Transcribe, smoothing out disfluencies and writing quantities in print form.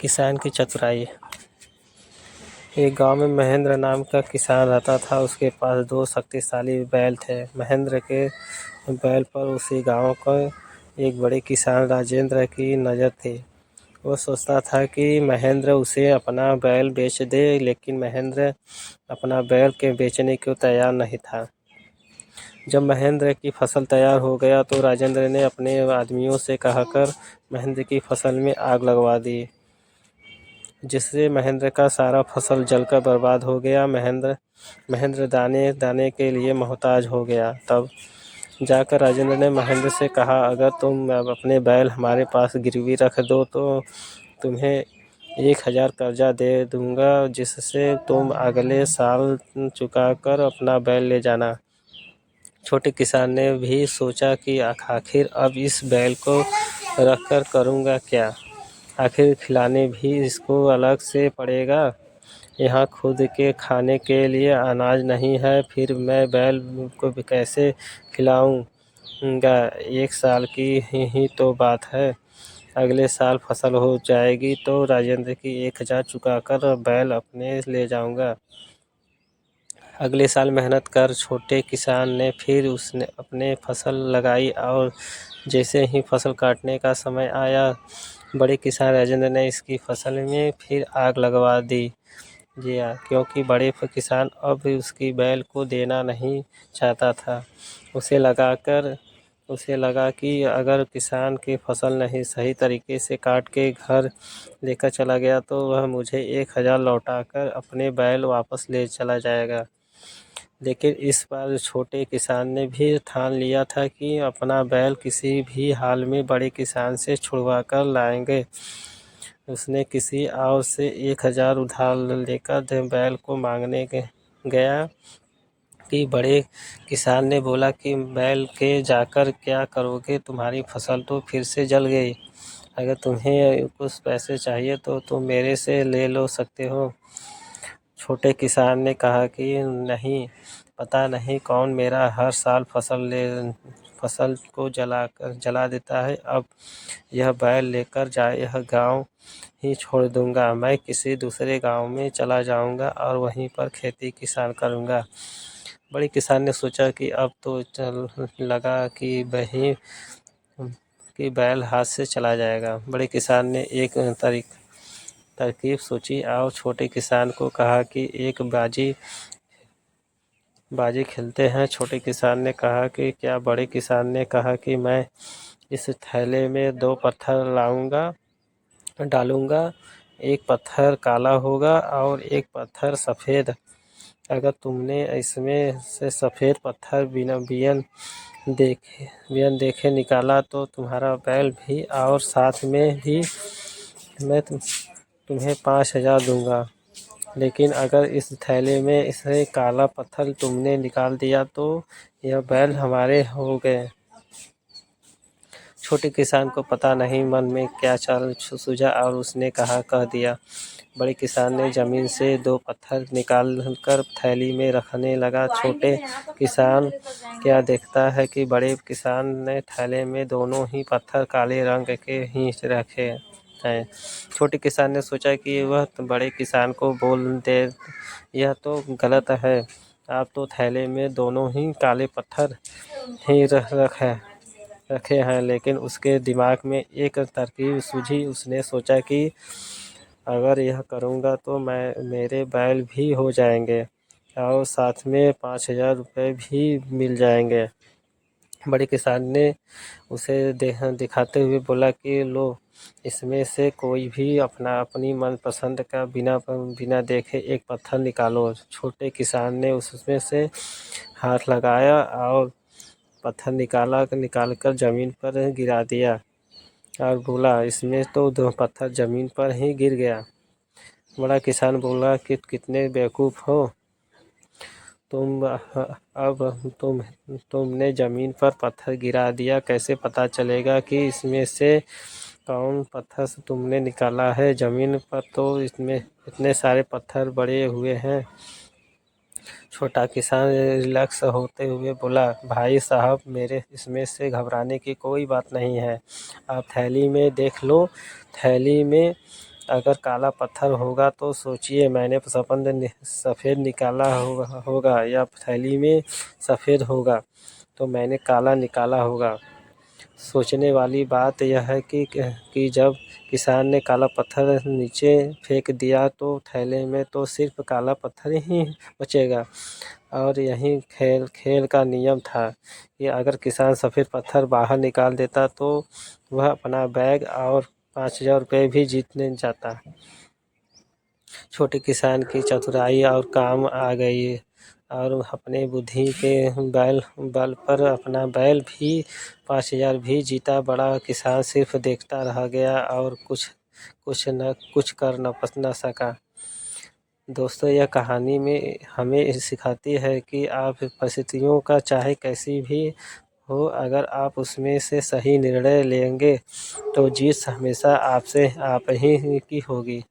किसान की चतुराई। एक गांव में महेंद्र नाम का किसान रहता था। उसके पास दो शक्तिशाली बैल थे। महेंद्र के बैल पर उसी गांव का एक बड़े किसान राजेंद्र की नज़र थी। वो सोचता था कि महेंद्र उसे अपना बैल बेच दे, लेकिन महेंद्र अपना बैल के बेचने को तैयार नहीं था। जब महेंद्र की फसल तैयार हो गया तो राजेंद्र ने अपने आदमियों से कहकर महेंद्र की फसल में आग लगवा दी, जिससे महेंद्र का सारा फसल जलकर बर्बाद हो गया। महेंद्र दाने दाने के लिए मोहताज हो गया। तब जाकर राजेंद्र ने महेंद्र से कहा, अगर तुम अपने बैल हमारे पास गिरवी रख दो तो तुम्हें 1000 कर्जा दे दूंगा, जिससे तुम अगले साल चुकाकर अपना बैल ले जाना। छोटे किसान ने भी सोचा कि आखिर अब इस बैल को रखकर करूँगा क्या। आखिर खिलाने भी इसको अलग से पड़ेगा। यहाँ खुद के खाने के लिए अनाज नहीं है, फिर मैं बैल को भी कैसे खिलाऊँगा। 1 साल की ही तो बात है। अगले साल फसल हो जाएगी तो राजेंद्र की 1000 चुकाकर बैल अपने ले जाऊँगा। अगले साल मेहनत कर छोटे किसान ने फिर उसने अपने फसल लगाई, और जैसे ही फसल काटने का समय आया, बड़े किसान राजेंद्र ने इसकी फसल में फिर आग लगवा दी। जी हाँ, क्योंकि बड़े किसान अब उसकी बैल को देना नहीं चाहता था। उसे लगा कि अगर किसान की फसल नहीं सही तरीके से काट के घर लेकर चला गया तो वह मुझे 1000 लौटाकर अपने बैल वापस ले चला जाएगा। लेकिन इस बार छोटे किसान ने भी ठान लिया था कि अपना बैल किसी भी हाल में बड़े किसान से छुड़वा कर लाएंगे। उसने किसी और से 1000 उधार लेकर बैल को मांगने गया कि बड़े किसान ने बोला कि बैल के जाकर क्या करोगे, तुम्हारी फसल तो फिर से जल गई। अगर तुम्हें कुछ पैसे चाहिए तो तुम मेरे से ले लो सकते हो। छोटे किसान ने कहा कि नहीं, पता नहीं कौन मेरा हर साल फसल को जला देता है। अब यह बैल लेकर यह गांव ही छोड़ दूंगा। मैं किसी दूसरे गांव में चला जाऊंगा और वहीं पर खेती किसान करूंगा। बड़े किसान ने सोचा कि अब तो चल लगा कि बैल हाथ से चला जाएगा। बड़े किसान ने एक तरकीब सोची और छोटे किसान को कहा कि एक बाजी खेलते हैं। छोटे किसान ने कहा कि क्या। बड़े किसान ने कहा कि मैं इस थैले में 2 पत्थर डालूंगा। एक पत्थर काला होगा और एक पत्थर सफ़ेद। अगर तुमने इसमें से सफ़ेद पत्थर बियन देखे निकाला तो तुम्हारा बैल भी, और साथ में भी मैं तुम्हें 5000 दूंगा। लेकिन अगर इस थैले में इसे काला पत्थर तुमने निकाल दिया तो यह बैल हमारे हो गए। छोटे किसान को पता नहीं मन में क्या चाल सूझा और उसने कह दिया। बड़े किसान ने ज़मीन से 2 पत्थर निकालकर थैली में रखने लगा। छोटे किसान क्या देखता है कि बड़े किसान ने थैले में दोनों ही पत्थर काले रंग के ही रखे हैं। छोटे किसान ने सोचा कि वह बड़े किसान को बोल दे, यह तो गलत है। आप तो थैले में दोनों ही काले पत्थर ही रखे हैं। लेकिन उसके दिमाग में एक तरकीब सूझी। उसने सोचा कि अगर यह करूँगा तो मेरे बैल भी हो जाएंगे और साथ में 5000 रुपये भी मिल जाएंगे। बड़े किसान ने उसे दिखाते हुए बोला कि लो, इसमें से कोई भी अपनी मनपसंद का बिना देखे एक पत्थर निकालो। छोटे किसान ने उसमें से हाथ लगाया और पत्थर निकालकर ज़मीन पर गिरा दिया और बोला, इसमें तो 2 पत्थर ज़मीन पर ही गिर गया। बड़ा किसान बोला कि कितने बेवकूफ़ हो तुमने ज़मीन पर पत्थर गिरा दिया, कैसे पता चलेगा कि इसमें से कौन पत्थर तुमने निकाला है। ज़मीन पर तो इसमें इतने सारे पत्थर पड़े हुए हैं। छोटा किसान रिलैक्स होते हुए बोला, भाई साहब, मेरे इसमें से घबराने की कोई बात नहीं है। आप थैली में देख लो, थैली में अगर काला पत्थर होगा तो सोचिए मैंने सफ़ेद निकाला होगा या थैली में सफ़ेद होगा तो मैंने काला निकाला होगा। सोचने वाली बात यह है कि जब किसान ने काला पत्थर नीचे फेंक दिया तो थैले में तो सिर्फ काला पत्थर ही बचेगा। और यही खेल का नियम था कि अगर किसान सफ़ेद पत्थर बाहर निकाल देता तो वह अपना बैग और 5,000 रुपये भी जीतने जाता। छोटे किसान की चतुराई और काम आ गई और अपने बुद्धि के बल पर अपना बैल भी 5,000 भी जीता। बड़ा किसान सिर्फ देखता रह गया और कुछ कर न सका। दोस्तों, यह कहानी में हमें सिखाती है कि आप परिस्थितियों का चाहे कैसी भी हो, अगर आप उसमें से सही निर्णय लेंगे तो जीत हमेशा आप ही की होगी।